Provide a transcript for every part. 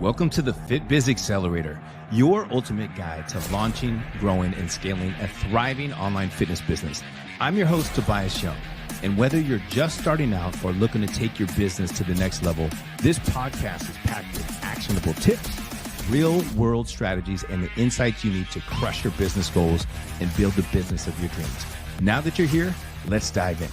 Welcome to the FitBiz Accelerator, your ultimate guide to launching, growing, and scaling a thriving online fitness business. I'm your host, Tobias Young, and whether you're just starting out or looking to take your business to the next level, this podcast is packed with actionable tips, real-world strategies, and the insights you need to crush your business goals and build the business of your dreams. Now that you're here, let's dive in.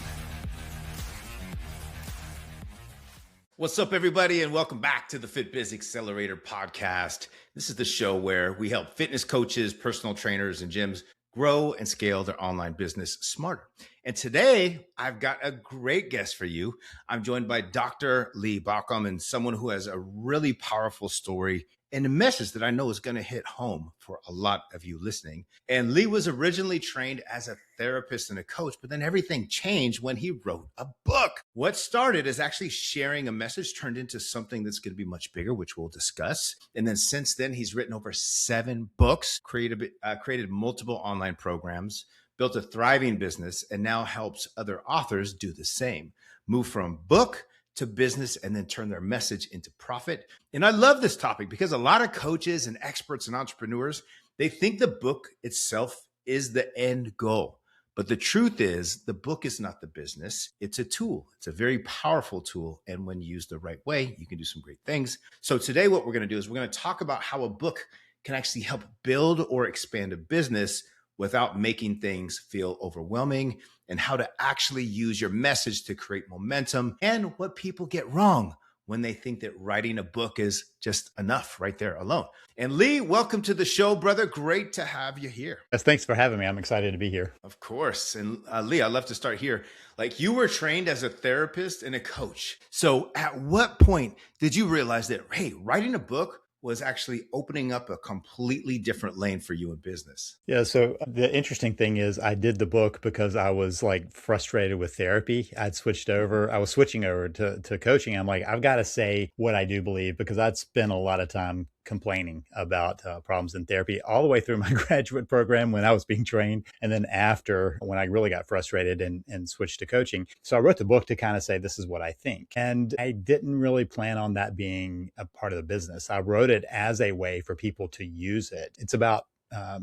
What's up, everybody, and welcome back to the FitBiz Accelerator podcast. This is the show where we help fitness coaches, personal trainers, and gyms grow and scale their online business smarter. And today, I've got a great guest for you. I'm joined by Dr. Lee Baucom, and someone who has a really powerful story and a message that I know is going to hit home for a lot of you listening. And Lee was originally trained as a therapist and a coach, but then everything changed when he wrote a book. What started as actually sharing a message turned into something that's going to be much bigger, which we'll discuss. And then since then, he's written over 7 books, created multiple online programs, built a thriving business, and now helps other authors do the same. Move from book to business and then turn their message into profit. And I love this topic because a lot of coaches and experts and entrepreneurs, they think the book itself is the end goal. But the truth is the book is not the business. It's a tool. It's a very powerful tool. And when used the right way, you can do some great things. So today what we're going to do is we're going to talk about how a book can actually help build or expand a business without making things feel overwhelming, and how to actually use your message to create momentum, and what people get wrong when they think that writing a book is just enough right there alone. And Lee, welcome to the show, brother. Great to have you here. Yes, thanks for having me. I'm excited to be here. Of course. And Lee, I'd love to start here. Like, you were trained as a therapist and a coach. So at what point did you realize that, hey, writing a book was actually opening up a completely different lane for you in business? Yeah. So the interesting thing is I did the book because I was like frustrated with therapy. I was switching over to coaching. I'm like, I've got to say what I do believe, because I'd spent a lot of time complaining about problems in therapy all the way through my graduate program when I was being trained. And then after, when I really got frustrated and switched to coaching. So I wrote the book to kind of say, this is what I think. And I didn't really plan on that being a part of the business. I wrote it as a way for people to use it. It's about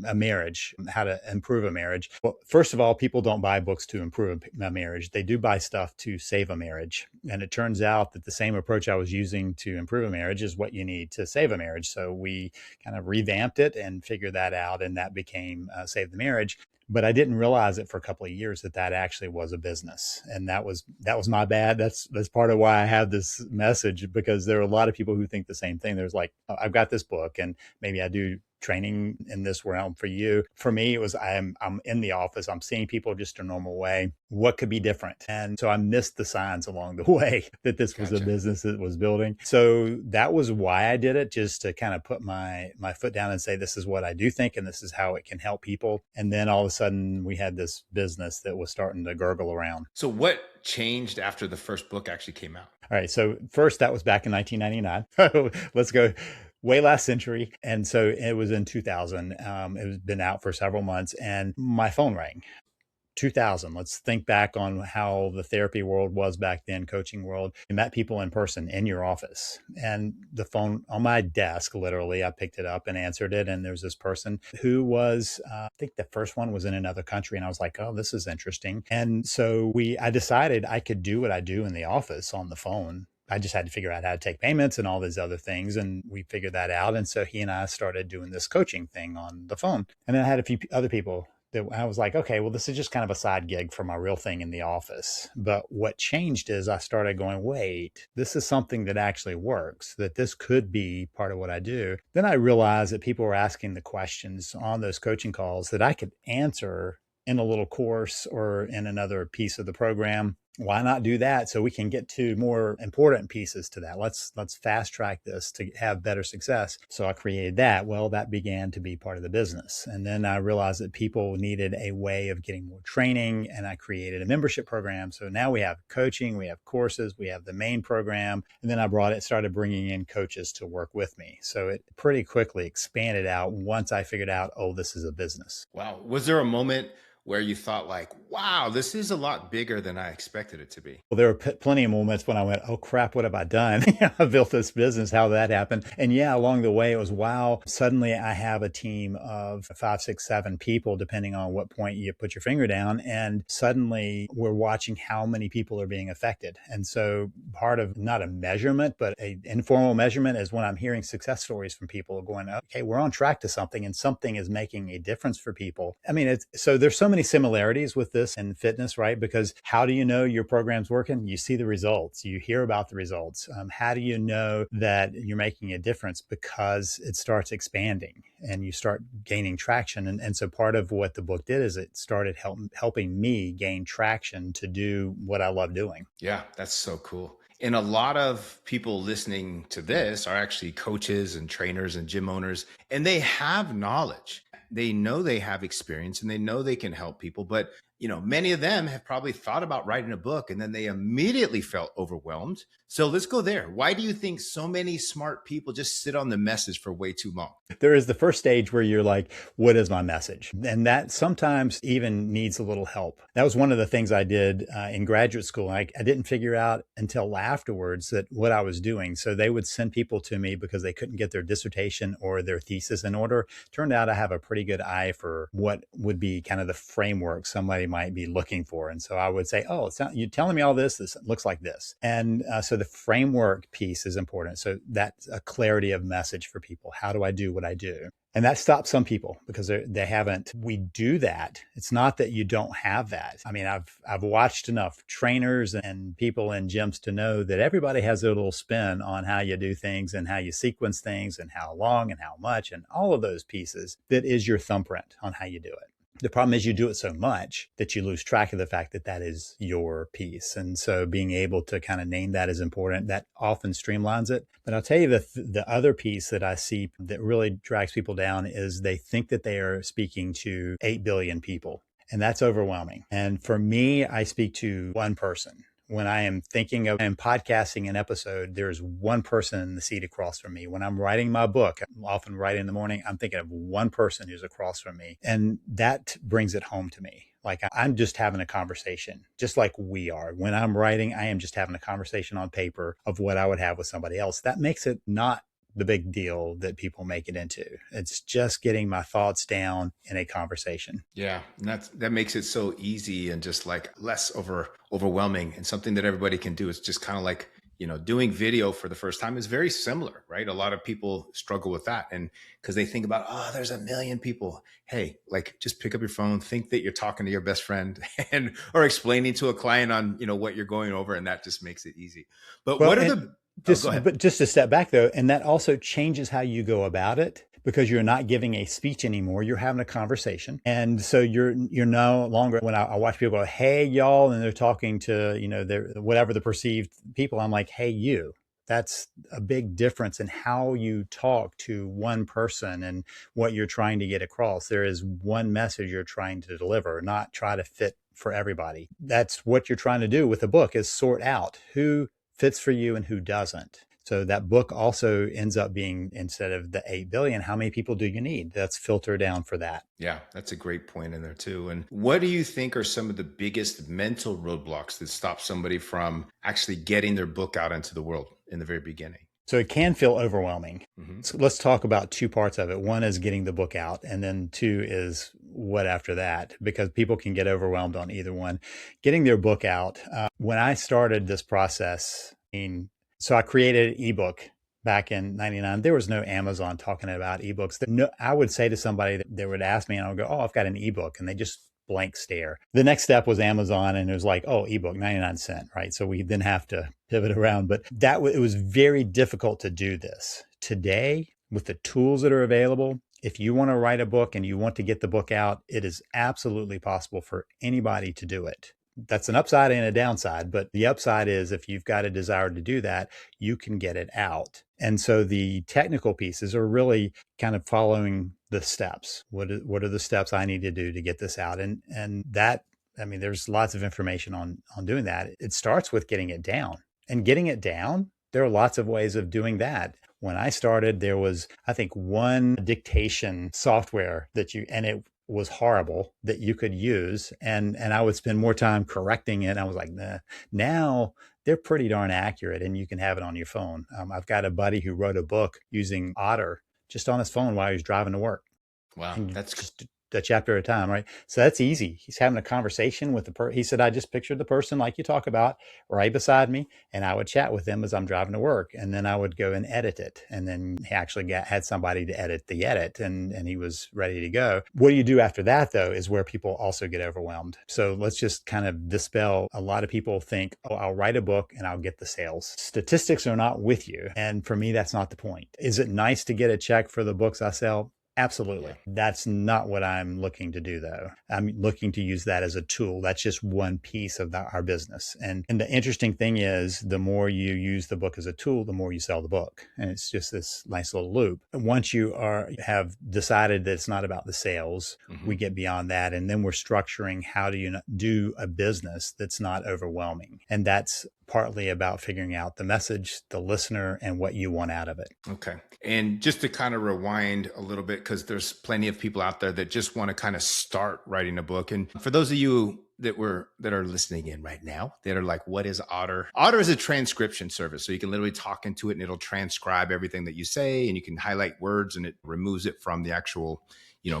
a marriage, how to improve a marriage. Well, first of all, people don't buy books to improve a marriage. They do buy stuff to save a marriage. And it turns out that the same approach I was using to improve a marriage is what you need to save a marriage. So we kind of revamped it and figured that out, and that became Save the Marriage. But I didn't realize it for a couple of years that actually was a business. And that was my bad. That's part of why I have this message, because there are a lot of people who think the same thing. There's like, oh, I've got this book and maybe I do training in this realm for you. For me, it was I'm in the office. I'm seeing people just a normal way. What could be different? And so I missed the signs along the way that this was a business that was building. So that was why I did it, just to kind of put my foot down and say, this is what I do think, and this is how it can help people. And then all of a sudden we had this business that was starting to gurgle around. So what changed after the first book actually came out? All right. So first, that was back in 1999. Let's go way last century. And so it was in 2000. It was been out for several months and my phone rang. 2000. Let's think back on how the therapy world was back then, coaching world. You met people in person in your office, and the phone on my desk, literally, I picked it up and answered it. And there's this person who was, I think the first one was in another country. And I was like, oh, this is interesting. And so I decided I could do what I do in the office on the phone. I just had to figure out how to take payments and all these other things. And we figured that out. And so he and I started doing this coaching thing on the phone. And then I had a few other people that I was like, okay, well, this is just kind of a side gig for my real thing in the office. But what changed is I started going, wait, this is something that actually works, that this could be part of what I do. Then I realized that people were asking the questions on those coaching calls that I could answer in a little course or in another piece of the program. Why not do that so we can get to more important pieces to that? Let's fast track this to have better success. So I created that. Well, that began to be part of the business. And then I realized that people needed a way of getting more training, and I created a membership program. So now we have coaching, we have courses, we have the main program. And then I started bringing in coaches to work with me. So it pretty quickly expanded out once I figured out, oh, this is a business. Wow. Was there a moment where you thought like, wow, this is a lot bigger than I expected it to be? Well, there were plenty of moments when I went, oh crap, what have I done? I built this business. How did that happen? And yeah, along the way, it was wow. Suddenly I have a team of 5, 6, 7 people, depending on what point you put your finger down. And suddenly we're watching how many people are being affected. And so part of not a measurement, but an informal measurement is when I'm hearing success stories from people going, okay, we're on track to something and something is making a difference for people. I mean, so there's so many similarities with this in fitness, right? Because how do you know your program's working? You see the results, you hear about the results. How do you know that you're making a difference? Because it starts expanding and you start gaining traction. And so part of what the book did is it started helping me gain traction to do what I love doing. Yeah, that's so cool. And a lot of people listening to this are actually coaches and trainers and gym owners, and they have knowledge. They know they have experience and they know they can help people. But, many of them have probably thought about writing a book and then they immediately felt overwhelmed. So let's go there. Why do you think so many smart people just sit on the message for way too long? There is the first stage where you're like, what is my message? And that sometimes even needs a little help. That was one of the things I did in graduate school. I didn't figure out until afterwards that what I was doing. So they would send people to me because they couldn't get their dissertation or their thesis in order. Turned out I have a pretty good eye for what would be kind of the framework somebody might be looking for. And so I would say, oh, you're telling me all this looks like this. And so the framework piece is important. So that's a clarity of message for people. How do I do what I do? And that stops some people because they haven't. We do that. It's not that you don't have that. I mean, I've watched enough trainers and people in gyms to know that everybody has their little spin on how you do things and how you sequence things and how long and how much and all of those pieces. That is your thumbprint on how you do it. The problem is you do it so much that you lose track of the fact that that is your piece. And so being able to kind of name that is important. That often streamlines it. But I'll tell you the other piece that I see that really drags people down is they think that they are speaking to 8 billion people. And that's overwhelming. And for me, I speak to one person. When I am thinking of and podcasting an episode, there's one person in the seat across from me. When I'm writing my book, I'm often writing in the morning, I'm thinking of one person who's across from me. And that brings it home to me. Like I'm just having a conversation, just like we are. When I'm writing, I am just having a conversation on paper of what I would have with somebody else. That makes it not the big deal that people make it into. It's just getting my thoughts down in a conversation. Yeah, and that makes it so easy and just like less overwhelming, and something that everybody can do. It's just kind of like, doing video for the first time is very similar, right? A lot of people struggle with that, and because they think about, oh, there's a million people. Hey, like just pick up your phone, think that you're talking to your best friend and or explaining to a client on, what you're going over, and that just makes it easy. But Well, what are the go ahead. but just to step back though, and that also changes how you go about it because you're not giving a speech anymore. You're having a conversation. And so you're no longer, when I watch people go, hey, y'all, and they're talking to, their whatever the perceived people, I'm like, hey, you. That's a big difference in how you talk to one person and what you're trying to get across. There is one message you're trying to deliver, not try to fit for everybody. That's what you're trying to do with a book, is sort out who fits for you and who doesn't. So that book also ends up being, instead of the 8 billion, how many people do you need? That's filter down for that. Yeah, that's a great point in there too. And what do you think are some of the biggest mental roadblocks that stop somebody from actually getting their book out into the world in the very beginning? So it can feel overwhelming. Mm-hmm. So let's talk about two parts of it. One is getting the book out, and then two is what after that, because people can get overwhelmed on either one. Getting their book out. When I started this process, so I created an ebook back in 99. There was no Amazon talking about ebooks. I would say to somebody that they would ask me, and I would go, oh, I've got an ebook. And they just blank stare. The next step was Amazon, and it was like, oh, ebook, 99 cents, right? So we then have to pivot around. But it was very difficult to do this. Today, with the tools that are available, if you want to write a book and you want to get the book out, it is absolutely possible for anybody to do it. That's an upside and a downside, but the upside is if you've got a desire to do that, you can get it out. And so the technical pieces are really kind of following the steps. What are the steps I need to do to get this out? And that, I mean, there's lots of information on doing that. It starts with getting it down. And getting it down, there are lots of ways of doing that. When I started, there was, I think, one dictation software and it was horrible that you could use, and I would spend more time correcting it. I was like, nah. Now they're pretty darn accurate, and you can have it on your phone. I've got a buddy who wrote a book using Otter just on his phone while he was driving to work, Wow, and that's just a chapter at a time, right? So that's easy. He's having a conversation with the person. He said, I just pictured the person like you talk about right beside me, and I would chat with them as I'm driving to work, and then I would go and edit it. And then he actually had somebody to edit the edit, and he was ready to go. What do you do after that, though, is where people also get overwhelmed. So let's just kind of dispel. A lot of people think, oh, I'll write a book and I'll get the sales. Statistics are not with you. And for me, that's not the point. Is it nice to get a check for the books I sell? Absolutely. yeah. That's not what I'm looking to do, though. I'm looking to use that as a tool. That's just one piece of our business. And the interesting thing is, the more you use the book as a tool, the more you sell the book. And it's just this nice little loop. Once you have decided that it's not about the sales, we get beyond that. And then we're structuring, how do you do a business that's not overwhelming? And that's partly about figuring out the message, the listener, and what you want out of it. Okay. And just to kind of rewind a little bit, because there's plenty of people out there that just want to kind of start writing a book. And for those of you that are listening in right now that are like, what is Otter? Otter is a transcription service. So you can literally talk into it and it'll transcribe everything that you say, and you can highlight words and it removes it from the actual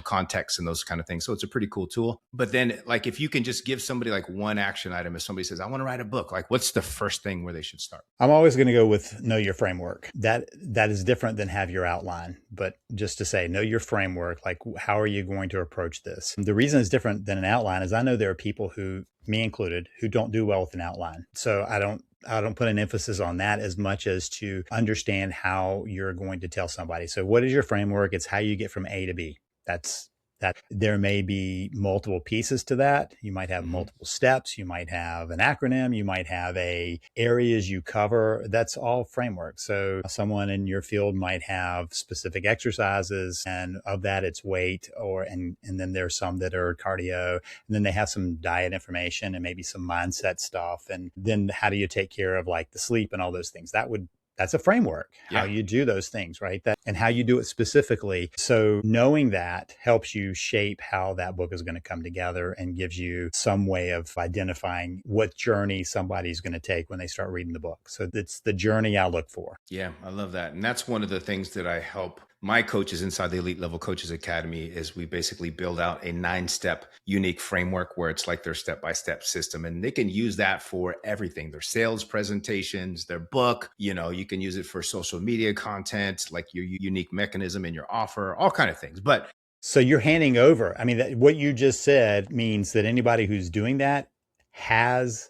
context and those kind of things. So it's a pretty cool tool. But then, like, if you can just give somebody like one action item, if somebody says, I want to write a book, like, what's the first thing where they should start? I'm always going to go with know your framework. That is different than have your outline. But just to say, know your framework, like, how are you going to approach this? The reason it's different than an outline is I know there are people who, me included, who don't do well with an outline. So I don't put an emphasis on that as much as to understand how you're going to tell somebody. So what is your framework? It's how you get from A to B. That's that. There may be multiple pieces to that. You might have multiple steps. You might have an acronym. You might have areas you cover. That's all framework. So someone in your field might have specific exercises, and of that it's weight, and then there's some that are cardio, and then they have some diet information and maybe some mindset stuff. And then how do you take care of like the sleep and all those things? That's a framework, how you do those things, right? And how you do it specifically. So knowing that helps you shape how that book is going to come together and gives you some way of identifying what journey somebody's going to take when they start reading the book. So it's the journey I look for. Yeah, I love that. And that's one of the things that I help my coaches inside the Elite Level Coaches Academy is we basically build out a 9-step unique framework where it's like their step-by-step system. And they can use that for everything, their sales presentations, their book, you can use it for social media content, like your unique mechanism in your offer, all kind of things. But so you're handing over. I mean, what you just said means that anybody who's doing that has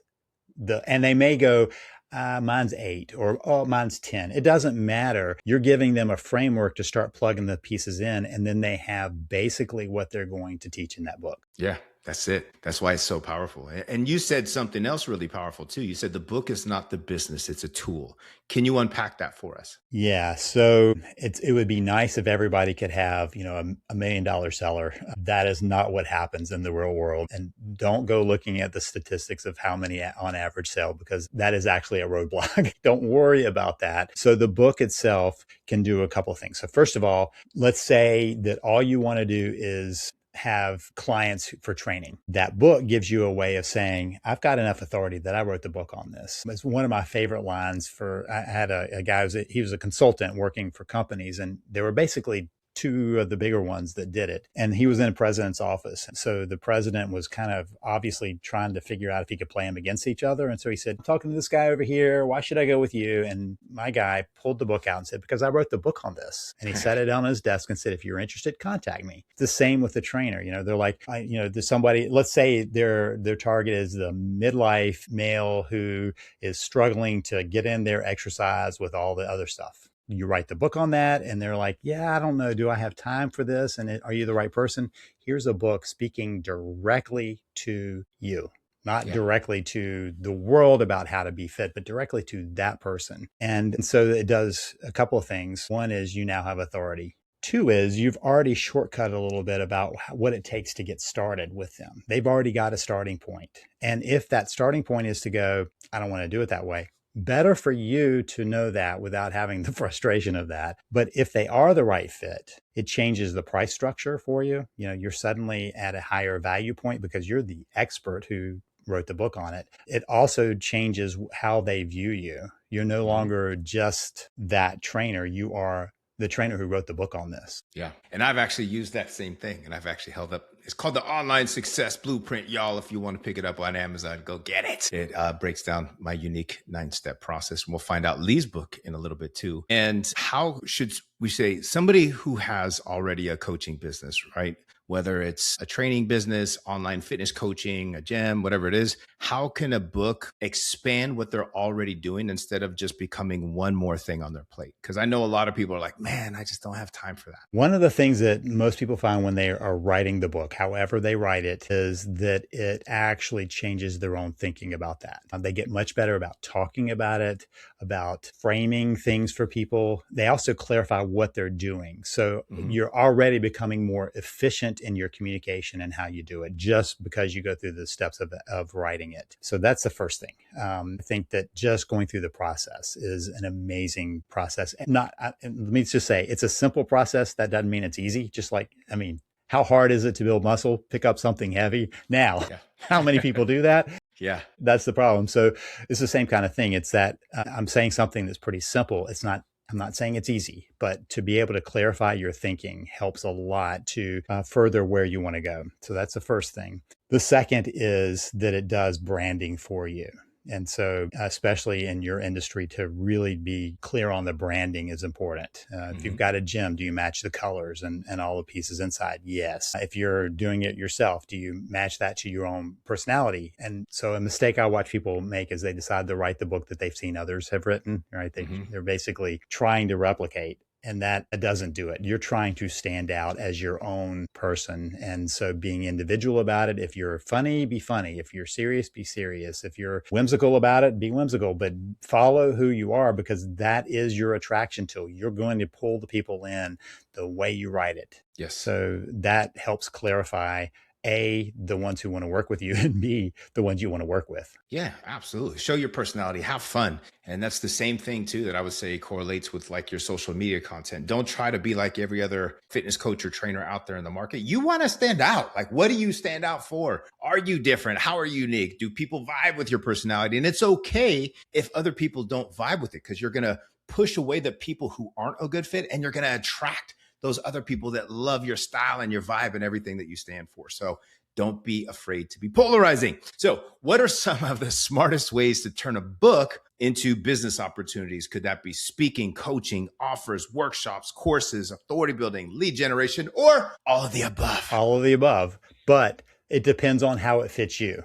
and they may go, mine's 8 or mine's 10. It doesn't matter. You're giving them a framework to start plugging the pieces in, and then they have basically what they're going to teach in that book. Yeah, that's it. That's why it's so powerful. And you said something else really powerful too. You said the book is not the business, it's a tool. Can you unpack that for us? Yeah. So it would be nice if everybody could have, a $1 million seller. That is not what happens in the real world. And don't go looking at the statistics of how many on average sell, because that is actually a roadblock. Don't worry about that. So the book itself can do a couple of things. So first of all, let's say that all you want to do is have clients for training. That book gives you a way of saying, I've got enough authority that I wrote the book on this. It's one of my favorite lines. I had a guy, he was a consultant working for companies, and they were basically 2 of the bigger ones that did it. And he was in the president's office. So the president was kind of obviously trying to figure out if he could play them against each other. And so he said, I'm talking to this guy over here. Why should I go with you? And my guy pulled the book out and said, because I wrote the book on this. And he set it on his desk and said, if you're interested, contact me. It's the same with the trainer. They're like, there's somebody, let's say their target is the midlife male who is struggling to get in their exercise with all the other stuff. You write the book on that, and they're like, yeah, I don't know. Do I have time for this? And are you the right person? Here's a book speaking directly to you, not directly to the world about how to be fit, but directly to that person. And so it does a couple of things. One is you now have authority. 2 is you've already shortcut a little bit about what it takes to get started with them. They've already got a starting point. And if that starting point is to go, I don't want to do it that way, Better for you to know that without having the frustration of that. But if they are the right fit, it changes the price structure for you. You know, you're suddenly at a higher value point because you're the expert who wrote the book on it. It also changes how they view you. You're no longer just that trainer. You are the trainer who wrote the book on this. Yeah. And I've actually used that same thing, and I've actually held up. It's called the Online Success Blueprint, y'all. If you want to pick it up on Amazon, go get it. It breaks down my unique 9-step process. And we'll find out Lee's book in a little bit too. And how should we say somebody who has already a coaching business, right? Whether it's a training business, online fitness coaching, a gym, whatever it is, how can a book expand what they're already doing instead of just becoming one more thing on their plate? Because I know a lot of people are like, man, I just don't have time for that. One of the things that most people find when they are writing the book, however they write it, is that it actually changes their own thinking about that. They get much better about talking about it, about framing things for people. They also clarify what they're doing. So you're already becoming more efficient in your communication and how you do it just because you go through the steps of writing it. So that's the first thing. I think that just going through the process is an amazing process. And let me just say, it's a simple process. That doesn't mean it's easy. Just like, I mean, how hard is it to build muscle, pick up something heavy? Now, how many people do that? Yeah. That's the problem. So it's the same kind of thing. It's that I'm saying something that's pretty simple. I'm not saying it's easy, but to be able to clarify your thinking helps a lot to further where you want to go. So that's the first thing. The second is that it does branding for you. And so, especially in your industry, to really be clear on the branding is important. If you've got a gym, do you match the colors and all the pieces inside? Yes. If you're doing it yourself, do you match that to your own personality? And so a mistake I watch people make is they decide to write the book that they've seen others have written, right? They're basically trying to replicate. And that doesn't do it. You're trying to stand out as your own person. And so being individual about it, if you're funny, be funny. If you're serious, be serious. If you're whimsical about it, be whimsical, but follow who you are because that is your attraction tool. You're going to pull the people in the way you write it. Yes. So that helps clarify A, the ones who want to work with you, and B, the ones you want to work with. Yeah, absolutely. Show your personality, have fun. And that's the same thing too, that I would say correlates with like your social media content. Don't try to be like every other fitness coach or trainer out there in the market. You want to stand out. Like, what do you stand out for? Are you different? How are you unique? Do people vibe with your personality? And it's okay if other people don't vibe with it, because you're going to push away the people who aren't a good fit, and you're going to attract those other people that love your style and your vibe and everything that you stand for. So don't be afraid to be polarizing. So what are some of the smartest ways to turn a book into business opportunities? Could that be speaking, coaching, offers, workshops, courses, authority building, lead generation, or all of the above? All of the above, but it depends on how it fits you.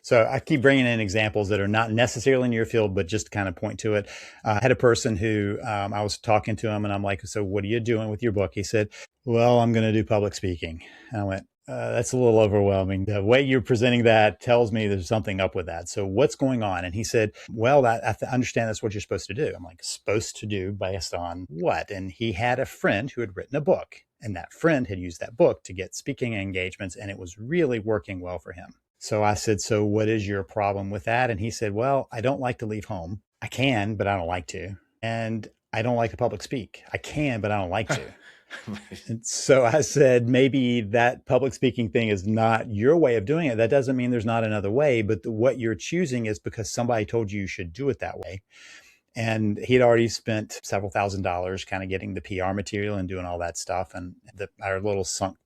So I keep bringing in examples that are not necessarily in your field, but just to kind of point to it. I had a person who I was talking to him and I'm like, so what are you doing with your book? He said, well, I'm going to do public speaking. And I went, that's a little overwhelming. The way you're presenting that tells me there's something up with that. So what's going on? And he said, well, I understand that's what you're supposed to do. I'm like, supposed to do based on what? And he had a friend who had written a book, and that friend had used that book to get speaking engagements, and it was really working well for him. So I said, so what is your problem with that? And he said, well, I don't like to leave home. I can, but I don't like to. And I don't like to public speak. I can, but I don't like to. And so I said, maybe that public speaking thing is not your way of doing it. That doesn't mean there's not another way, but what you're choosing is because somebody told you you should do it that way. And he'd already spent several $1,000s kind of getting the PR material and doing all that stuff. And our little sunk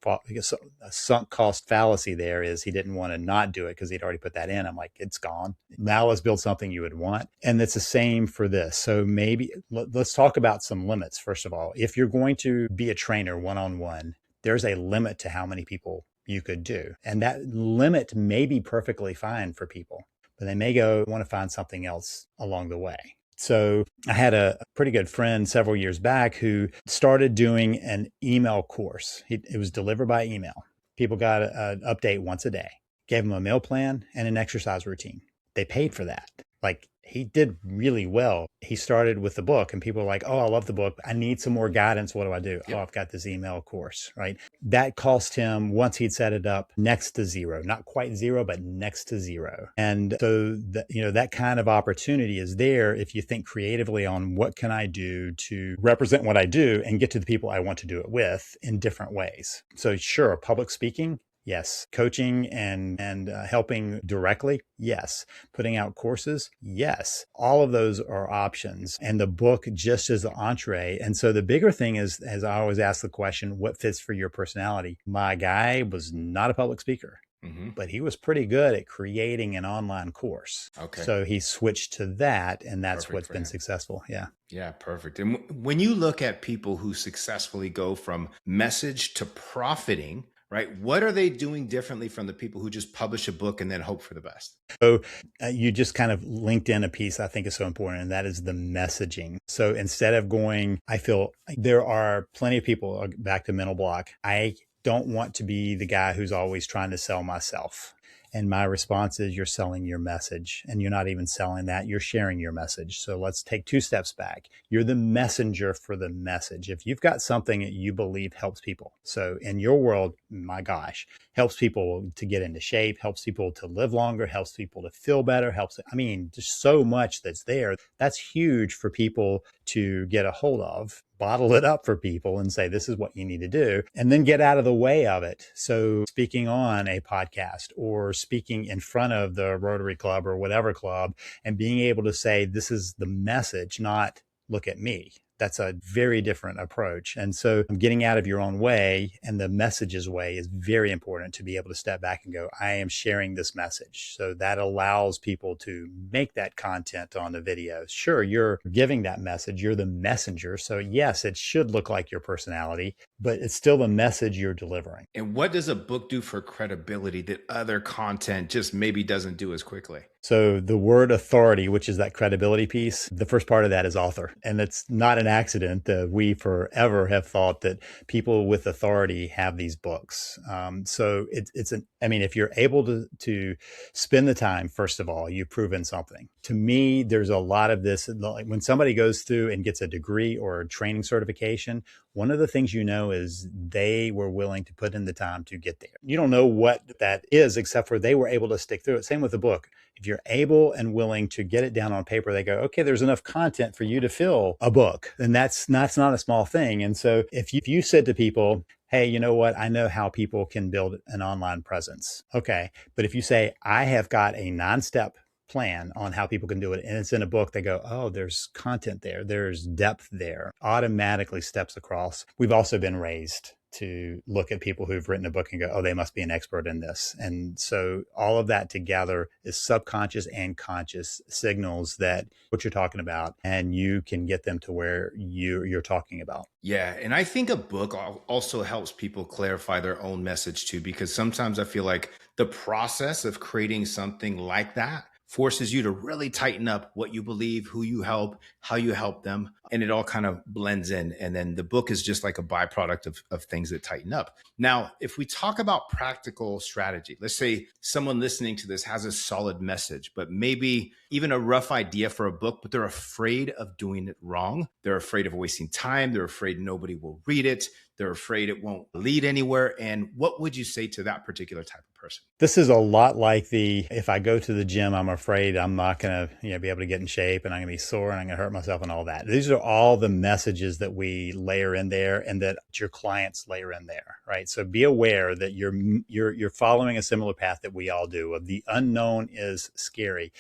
cost fallacy there is he didn't want to not do it because he'd already put that in. I'm like, it's gone. Now let's build something you would want. And it's the same for this. So maybe let's talk about some limits. First of all, if you're going to be a trainer one-on-one, there's a limit to how many people you could do. And that limit may be perfectly fine for people, but they may want to find something else along the way. So I had a pretty good friend several years back who started doing an email course. It was delivered by email. People got an update once a day, gave them a meal plan and an exercise routine. They paid for that. Like he did really well. He started with the book and people were like, oh, I love the book. I need some more guidance. What do I do? Oh, Yep. I've got this email course, right? That cost him, once he'd set it up, next to zero, not quite zero, but next to zero. And so that kind of opportunity is there if you think creatively on what can I do to represent what I do and get to the people I want to do it with in different ways. So sure, public speaking, yes. Coaching and helping directly, yes. Putting out courses, yes. All of those are options. And the book just is the entree. And so the bigger thing is, as I always ask the question, what fits for your personality? My guy was not a public speaker, but he was pretty good at creating an online course. Okay. So he switched to that, and that's Perfect what's for been him. successful. Yeah. Yeah, perfect. And when you look at people who successfully go from message to profiting, right? What are they doing differently from the people who just publish a book and then hope for the best? So you just kind of linked in a piece I think is so important, and that is the messaging. So instead of going, I feel there are plenty of people, back to mental block, I don't want to be the guy who's always trying to sell myself. And my response is, you're selling your message, and you're not even selling that. You're sharing your message. So let's take 2 steps back. You're the messenger for the message. If you've got something that you believe helps people, so in your world, my gosh, helps people to get into shape, helps people to live longer, helps people to feel better, just so much that's there. That's huge for people to get a hold of, bottle it up for people and say, this is what you need to do, and then get out of the way of it. So speaking on a podcast or speaking in front of the Rotary Club or whatever club, and being able to say, this is the message, not look at me. That's a very different approach. And so getting out of your own way and the message's way is very important, to be able to step back and go, I am sharing this message. So that allows people to make that content on the video. Sure, you're giving that message. You're the messenger. So yes, it should look like your personality, but it's still the message you're delivering. And what does a book do for credibility that other content just maybe doesn't do as quickly? So the word authority, which is that credibility piece, the first part of that is author. And it's not an accident that we forever have thought that people with authority have these books. So if you're able to spend the time, first of all, you've proven something. To me, there's a lot of this, like when somebody goes through and gets a degree or a training certification, one of the things is they were willing to put in the time to get there. You don't know what that is, except for they were able to stick through it. Same with the book. If you're able and willing to get it down on paper, they go, okay, there's enough content for you to fill a book. And that's not a small thing. And so if you said to people, hey, you know what? I know how people can build an online presence. Okay. But if you say, I have got a 9-step plan on how people can do it, and it's in a book, they go, oh, there's content there. There's depth there. Automatically steps across. We've also been raised to look at people who've written a book and go, oh, they must be an expert in this. And so all of that together is subconscious and conscious signals that what you're talking about, and you can get them to where you're talking about. Yeah. And I think a book also helps people clarify their own message too, because sometimes I feel like the process of creating something like that forces you to really tighten up what you believe, who you help, how you help them. And it all kind of blends in. And then the book is just like a byproduct of things that tighten up. Now, if we talk about practical strategy, let's say someone listening to this has a solid message, but maybe even a rough idea for a book, but they're afraid of doing it wrong. They're afraid of wasting time. They're afraid nobody will read it. They're afraid it won't lead anywhere. And what would you say to that particular type of person? This is a lot like if I go to the gym, I'm afraid I'm not going to be able to get in shape, and I'm going to be sore, and I'm going to hurt myself and all that. These are all the messages that we layer in there and that your clients layer in there, right? So be aware that you're following a similar path that we all do. Of the unknown is scary.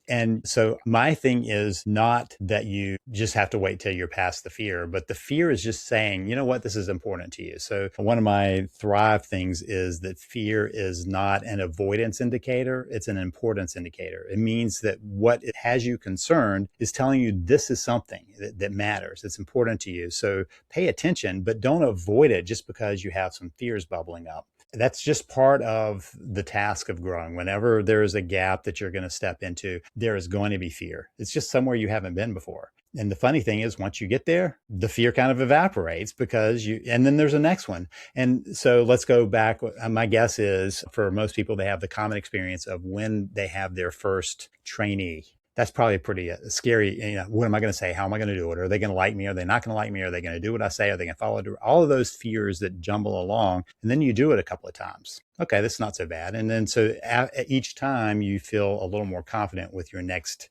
And so my thing is not that you just have to wait till you're past the fear, but the fear is just saying, you know what, this is important to you. So one of my Thrive things is that fear is not an avoidance indicator. It's an importance indicator. It means that what it has you concerned is telling you this is something that matters. It's important to you. So pay attention, but don't avoid it just because you have some fears bubbling up. That's just part of the task of growing. Whenever there is a gap that you're going to step into, there is going to be fear. It's just somewhere you haven't been before. And the funny thing is, once you get there, the fear kind of evaporates and then there's a next one. And so let's go back. My guess is for most people, they have the common experience of when they have their first trainee. That's probably pretty scary. What am I going to say? How am I going to do it? Are they going to like me? Are they not going to like me? Are they going to do what I say? Are they going to follow through? All of those fears that jumble along. And then you do it a couple of times. Okay, that's not so bad. And then so each time you feel a little more confident with your next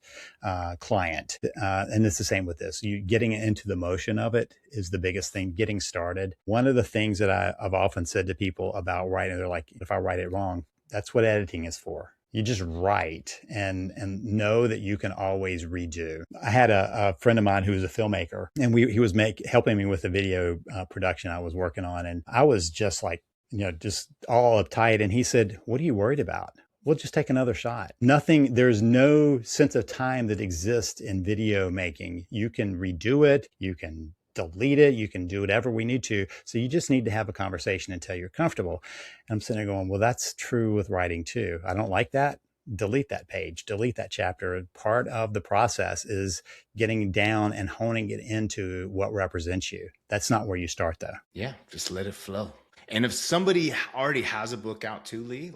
client. And it's the same with this. You getting into the motion of it is the biggest thing, getting started. One of the things that I've often said to people about writing, they're like, if I write it wrong, that's what editing is for. You just write and know that you can always redo. I had a friend of mine who was a filmmaker, and he was helping me with the video production I was working on. And I was just like, just all uptight. And he said, "What are you worried about? We'll just take another shot." Nothing, there's no sense of time that exists in video making. You can redo it. You can delete it. You can do whatever we need to. So you just need to have a conversation until you're comfortable. And I'm sitting there going, well, that's true with writing too. I don't like that. Delete that page, delete that chapter. Part of the process is getting down and honing it into what represents you. That's not where you start though. Yeah, just let it flow. And if somebody already has a book out too, Lee,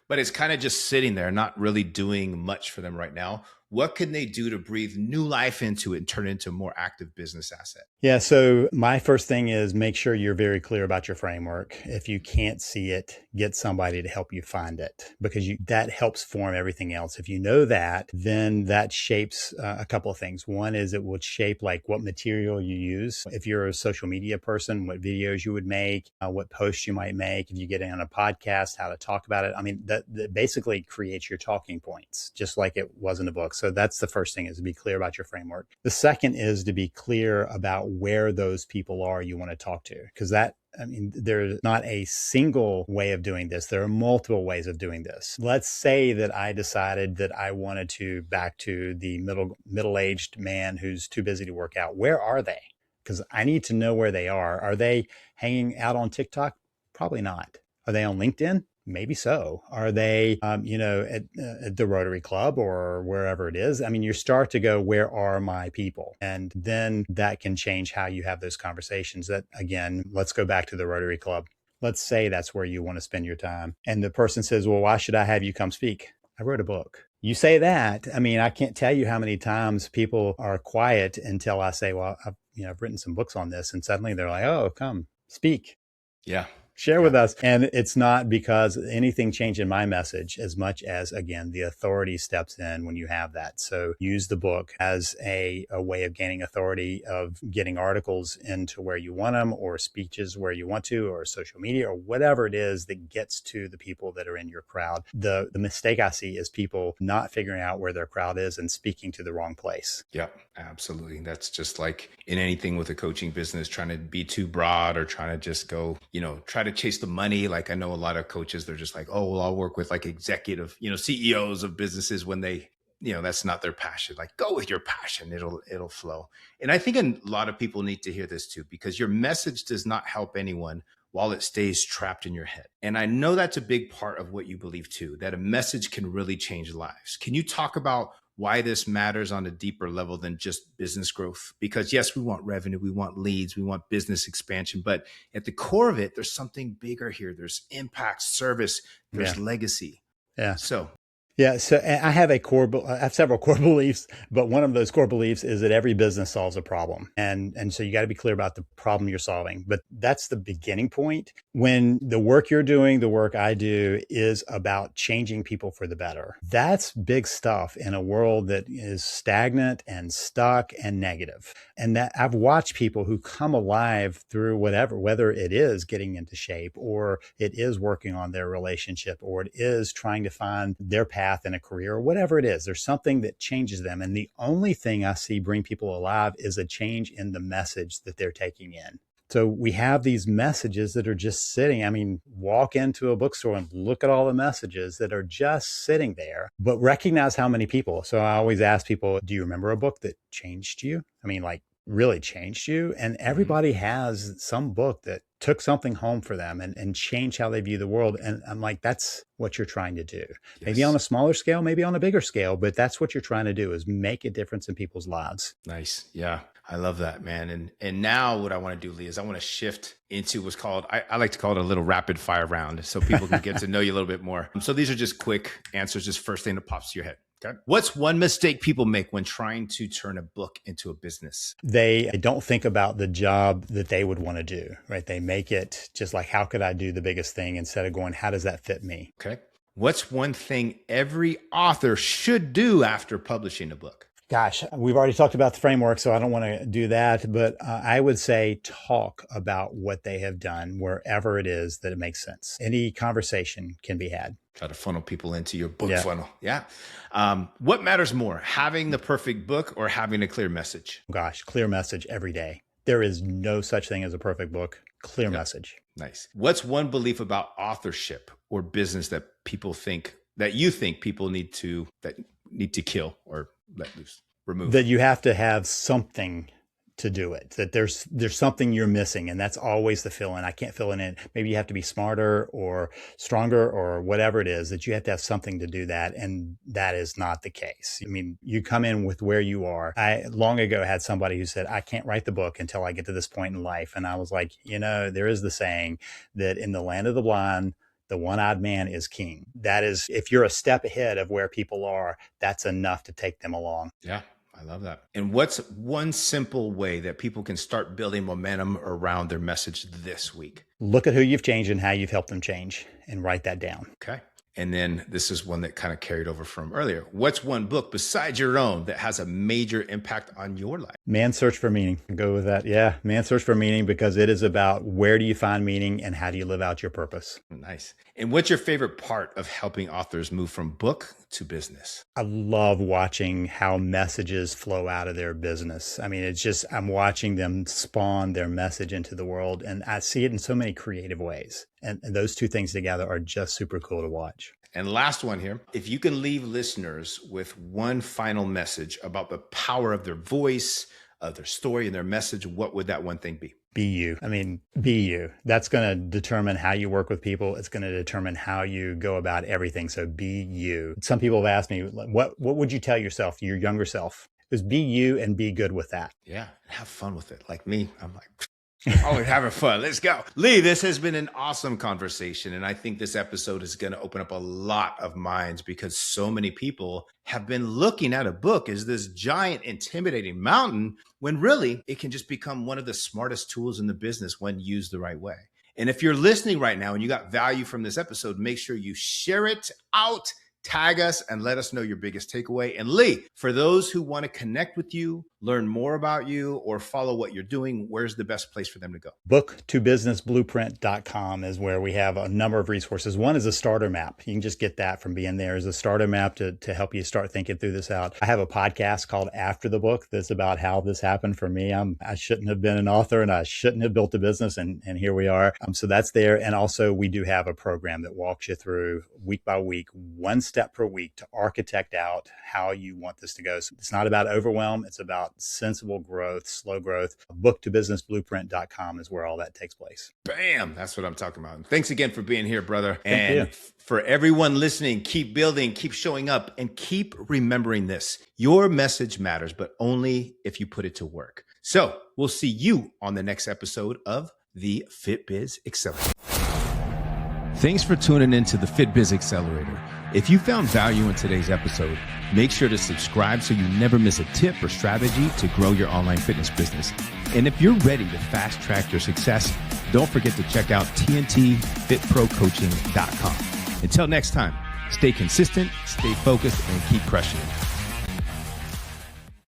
but it's kind of just sitting there, not really doing much for them right now, what can they do to breathe new life into it and turn it into a more active business asset? Yeah. So my first thing is make sure you're very clear about your framework. If you can't see it, get somebody to help you find it, because that helps form everything else. If you know that, then that shapes a couple of things. One is it will shape like what material you use. If you're a social media person, what videos you would make, what posts you might make. If you get on a podcast, how to talk about it. I mean, that basically creates your talking points, just like it was in the book. So that's the first thing, is to be clear about your framework. The second is to be clear about where those people are you want to talk to, because there's not a single way of doing this. There are multiple ways of doing this. Let's say that I decided that I wanted to back to the middle-aged man who's too busy to work out. Where are they? Because I need to know where they are. Are they hanging out on TikTok? Probably not. Are they on LinkedIn? Maybe so. Are they, at the Rotary Club or wherever it is? I mean, you start to go, where are my people? And then that can change how you have those conversations. That, again, let's go back to the Rotary Club. Let's say that's where you want to spend your time. And the person says, well, why should I have you come speak? I wrote a book. You say that. I mean, I can't tell you how many times people are quiet until I say, well, I've written some books on this. And suddenly they're like, oh, come speak. Yeah. Share with us. And it's not because anything changed in my message as much as, again, the authority steps in when you have that. So use the book as a way of gaining authority, of getting articles into where you want them, or speeches where you want to, or social media, or whatever it is that gets to the people that are in your crowd. The mistake I see is people not figuring out where their crowd is and speaking to the wrong place. Yeah, absolutely. That's just like in anything with a coaching business, trying to be too broad or trying to just go, try to chase the money. Like I know a lot of coaches, they're just like, oh, well, I'll work with like executive, CEOs of businesses when they, that's not their passion. Like go with your passion. It'll flow. And I think a lot of people need to hear this too, because your message does not help anyone while it stays trapped in your head. And I know that's a big part of what you believe too, that a message can really change lives. Can you talk about why this matters on a deeper level than just business growth? Because yes, we want revenue, we want leads, we want business expansion, but at the core of it, there's something bigger here. There's impact, service, there's legacy. Yeah. So I have I have several core beliefs, but one of those core beliefs is that every business solves a problem. And so you got to be clear about the problem you're solving, but that's the beginning point. When the work you're doing, the work I do is about changing people for the better. That's big stuff in a world that is stagnant and stuck and negative. And that I've watched people who come alive through whether it is getting into shape, or it is working on their relationship, or it is trying to find their path in a career, or whatever it is. There's something that changes them. And the only thing I see bring people alive is a change in the message that they're taking in. So we have these messages that are just sitting. I mean, walk into a bookstore and look at all the messages that are just sitting there, but recognize how many people. So I always ask people, do you remember a book that changed you? I mean, like really changed you? And everybody has some book that took something home for them and changed how they view the world. And I'm like, that's what you're trying to do. Yes. Maybe on a smaller scale, maybe on a bigger scale, but that's what you're trying to do, is make a difference in people's lives. Nice. Yeah. I love that, man. And now what I want to do, Lee, is I want to shift into what's called, I like to call it a little rapid fire round, so people can get to know you a little bit more. So these are just quick answers, just first thing that pops to your head. Okay. What's one mistake people make when trying to turn a book into a business? They don't think about the job that they would want to do, right? They make it just like, how could I do the biggest thing, instead of going, how does that fit me? Okay. What's one thing every author should do after publishing a book? Gosh, we've already talked about the framework, so I don't want to do that. But I would say talk about what they have done wherever it is that it makes sense. Any conversation can be had. Try to funnel people into your book funnel. Yeah. What matters more, having the perfect book or having a clear message? Gosh, clear message every day. There is no such thing as a perfect book. Clear message. Nice. What's one belief about authorship or business that you think people need to kill or let loose, remove? That you have to have something to do it, that there's something you're missing. And that's always the fill in. I can't fill it in. Maybe you have to be smarter or stronger or whatever it is, that you have to have something to do that. And that is not the case. I mean, you come in with where you are. I long ago had somebody who said, I can't write the book until I get to this point in life. And I was like, there is the saying that in the land of the blind, the one-eyed man is king. That is, if you're a step ahead of where people are, that's enough to take them along. Yeah, I love that. And what's one simple way that people can start building momentum around their message this week? Look at who you've changed and how you've helped them change, and write that down. Okay. And then this is one that kind of carried over from earlier. What's one book besides your own that has a major impact on your life? Man's Search for Meaning. Go with that. Yeah. Man's Search for Meaning, because it is about where do you find meaning and how do you live out your purpose? Nice. And what's your favorite part of helping authors move from book to business? I love watching how messages flow out of their business. I mean, it's just, I'm watching them spawn their message into the world, and I see it in so many creative ways. And those two things together are just super cool to watch. And last one here, if you can leave listeners with one final message about the power of their voice, of their story and their message, what would that one thing be? Be you. I mean, be you. That's going to determine how you work with people. It's going to determine how you go about everything. So be you. Some people have asked me, what would you tell yourself, your younger self? It was be you and be good with that. Yeah. Have fun with it. Like me, I'm like, always having fun. Let's go. Lee, this has been an awesome conversation. And I think this episode is going to open up a lot of minds, because so many people have been looking at a book as this giant, intimidating mountain, when really it can just become one of the smartest tools in the business when used the right way. And if you're listening right now and you got value from this episode, make sure you share it out, tag us, and let us know your biggest takeaway. And Lee, for those who want to connect with you, learn more about you, or follow what you're doing, where's the best place for them to go? Book2businessblueprint.com is where we have a number of resources. One is a starter map. You can just get that from being there as a starter map to help you start thinking through this out. I have a podcast called After the Book that's about how this happened for me. I shouldn't have been an author, and I shouldn't have built a business, and here we are. So that's there. And also we do have a program that walks you through week by week, one step per week, to architect out how you want this to go. So it's not about overwhelm. It's about sensible growth, slow growth. Book2businessblueprint.com is where all that takes place. Bam. That's what I'm talking about. And thanks again for being here, brother. Thank you. For everyone listening, keep building, keep showing up, and keep remembering this. Your message matters, but only if you put it to work. So we'll see you on the next episode of the FitBiz Accelerator. Thanks for tuning into the FitBiz Accelerator. If you found value in today's episode, make sure to subscribe so you never miss a tip or strategy to grow your online fitness business. And if you're ready to fast track your success, don't forget to check out tntfitprocoaching.com. Until next time, stay consistent, stay focused, and keep crushing it.